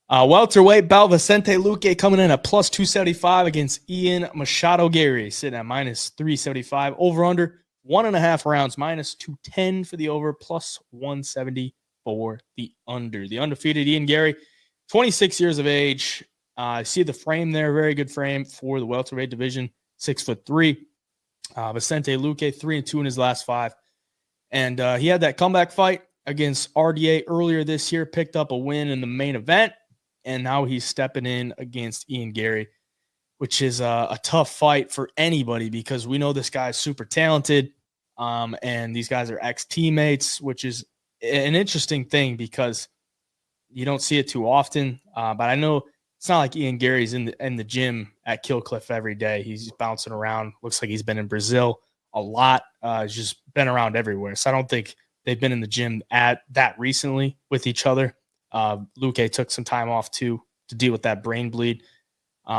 Welterweight bout, Vicente Luque coming in at plus 275 against Ian Machado Garry, sitting at minus 375. Over under 1.5 rounds, minus 210 for the over, plus 170 for the under. The undefeated Ian Garry, 26 years of age. I see the frame there, very good frame for the welterweight division, 6'3". Vicente Luque, 3-2 in his last 5. And he had that comeback fight against RDA earlier this year, picked up a win in the main event. And now he's stepping in against Ian Garry, which is a tough fight for anybody because we know this guy is super talented, and these guys are ex-teammates, which is an interesting thing because you don't see it too often. But I know it's not like Ian Garry's in the gym at Kill Cliff every day. He's bouncing around. Looks like he's been in Brazil a lot. He's just been around everywhere. So I don't think they've been in the gym at that recently with each other. Luque took some time off too to deal with that brain bleed,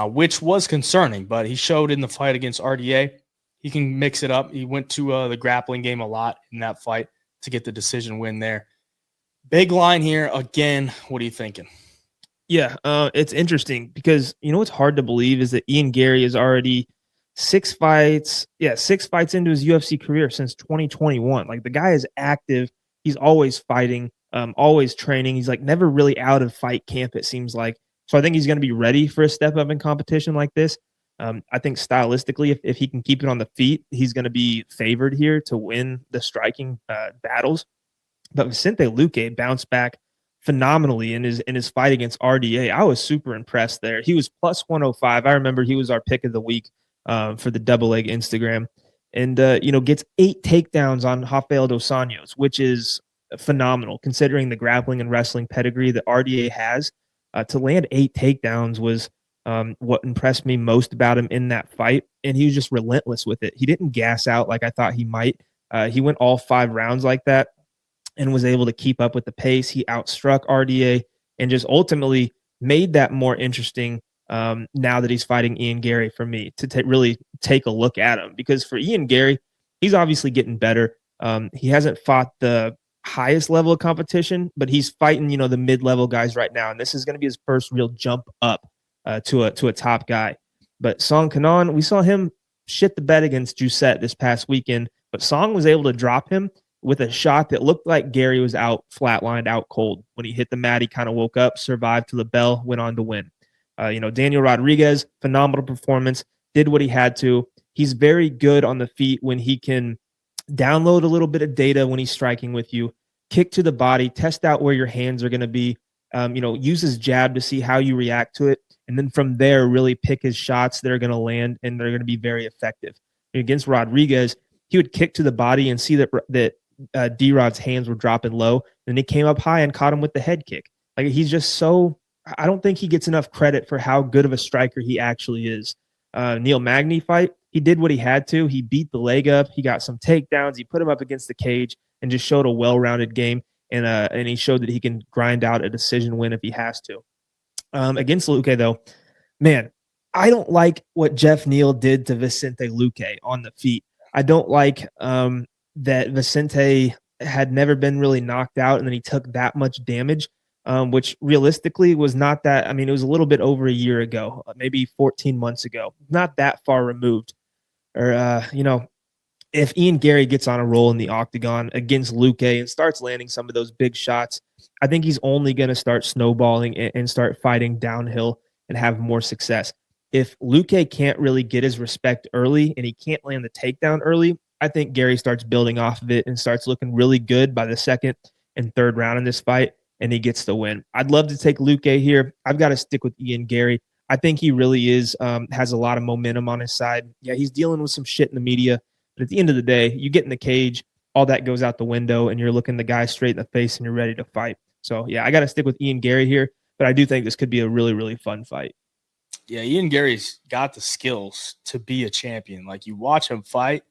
which was concerning, but he showed in the fight against RDA. He can mix it up. He went to the grappling game a lot in that fight to get the decision win there. Big line here again. What are you thinking? Yeah, it's interesting because what's hard to believe is that Ian Garry is already 6 fights into his UFC career since 2021. Like the guy is active. He's always fighting, always training. He's like never really out of fight camp, it seems like. So I think he's going to be ready for a step up in competition like this. I think stylistically, if he can keep it on the feet, he's going to be favored here to win the striking battles. But Vicente Luque bounced back phenomenally in his fight against RDA. I was super impressed there. He was plus 105. I remember he was our pick of the week for the double leg Instagram, and gets 8 takedowns on Rafael dos Anjos, which is phenomenal considering the grappling and wrestling pedigree that RDA has. To land 8 takedowns was what impressed me most about him in that fight, and he was just relentless with it. He didn't gas out like I thought he might. He went all 5 rounds like that and was able to keep up with the pace. He outstruck RDA and just ultimately made that more interesting now that he's fighting Ian Garry for me to really take a look at him. Because for Ian Garry, he's obviously getting better. He hasn't fought the highest level of competition, but he's fighting, the mid-level guys right now. And this is going to be his first real jump up to a top guy. But Song Kanan, we saw him shit the bed against Giuseppe this past weekend, but Song was able to drop him with a shot that looked like Garry was out, flatlined, out cold. When he hit the mat, he kind of woke up, survived to the bell, went on to win. Daniel Rodriguez, phenomenal performance, did what he had to. He's very good on the feet when he can download a little bit of data when he's striking with you, kick to the body, test out where your hands are going to be, use his jab to see how you react to it. And then from there, really pick his shots that are going to land and they're going to be very effective. Against Rodriguez, he would kick to the body and see that D-Rod's hands were dropping low. Then he came up high and caught him with the head kick. Like he's just so – I don't think he gets enough credit for how good of a striker he actually is. Neil Magny fight, he did what he had to. He beat the leg up. He got some takedowns. He put him up against the cage and just showed a well-rounded game. And he showed that he can grind out a decision win if he has to. Against Luque, though, man, I don't like what Jeff Neal did to Vicente Luque on the feet. I don't like that Vicente had never been really knocked out, and then he took that much damage, which realistically was not that. I mean, it was a little bit over a year ago, maybe 14 months ago, not that far removed. Or, if Ian Garry gets on a roll in the octagon against Luque and starts landing some of those big shots, I think he's only going to start snowballing and start fighting downhill and have more success. If Luque can't really get his respect early and he can't land the takedown early, I think Garry starts building off of it and starts looking really good by the second and third round in this fight, and he gets the win. I'd love to take Luque here. I've got to stick with Ian Garry. I think he really has a lot of momentum on his side. Yeah, he's dealing with some shit in the media, but at the end of the day, you get in the cage, all that goes out the window, and you're looking the guy straight in the face and you're ready to fight. So, yeah, I got to stick with Ian Garry here, but I do think this could be a really, really fun fight. Yeah, Ian Garry's got the skills to be a champion. Like you watch him fight,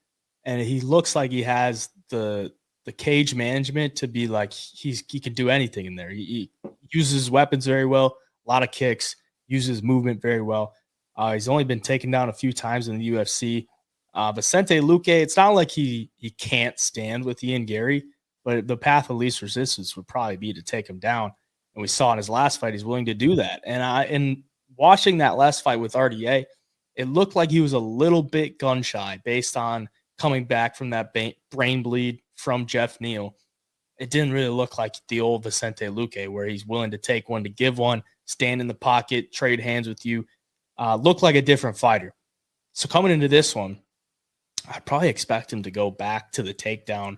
and he looks like he has the cage management to be like he can do anything in there. He uses weapons very well, a lot of kicks, uses movement very well. He's only been taken down a few times in the UFC. Vicente Luque, it's not like he can't stand with Ian Garry, but the path of least resistance would probably be to take him down. And we saw in his last fight, he's willing to do that. And watching that last fight with RDA, it looked like he was a little bit gun shy based on coming back from that brain bleed from Jeff Neal. It didn't really look like the old Vicente Luque, where he's willing to take one to give one, stand in the pocket, trade hands with you. Looked like a different fighter. So coming into this one, I'd probably expect him to go back to the takedown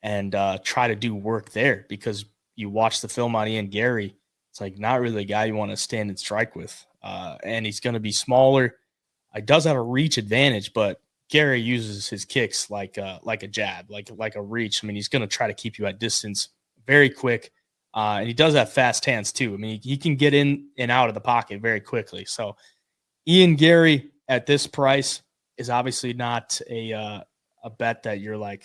and try to do work there, because you watch the film on Ian Garry, it's like not really a guy you want to stand and strike with. And he's going to be smaller. He does have a reach advantage, but Garry uses his kicks like a jab, like a reach. I mean, he's going to try to keep you at distance very quick. And he does have fast hands too. I mean, he can get in and out of the pocket very quickly. So Ian Garry at this price is obviously not a bet that you're like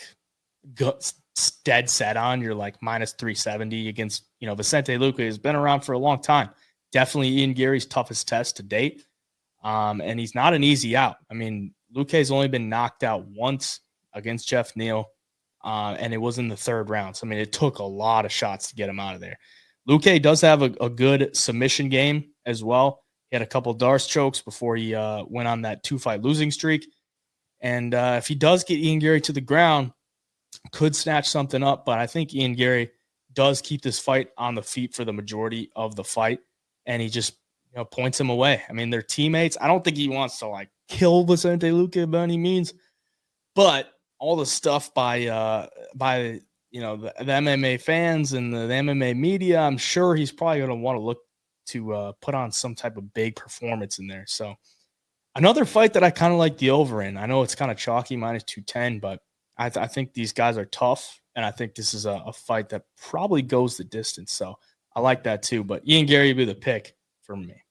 dead set on. You're like minus 370 against, Vicente Luque has been around for a long time. Definitely Ian Garry's toughest test to date. And he's not an easy out. I mean, Luque's only been knocked out once against Jeff Neal, and it was in the third round. So, I mean, it took a lot of shots to get him out of there. Luque does have a good submission game as well. He had a couple Darce chokes before he went on that 2-fight losing streak. And if he does get Ian Garry to the ground, could snatch something up. But I think Ian Garry does keep this fight on the feet for the majority of the fight, and he just points him away. I mean, they're teammates. I don't think he wants to like kill Vicente Luque by any means, but all the stuff by the MMA fans and the MMA media, I'm sure he's probably going to want to look to put on some type of big performance in there. So another fight that I kind of like the over in. I know it's kind of chalky, minus 210, but I think these guys are tough, and I think this is a fight that probably goes the distance. So I like that too. But Ian Garry would be the pick for me.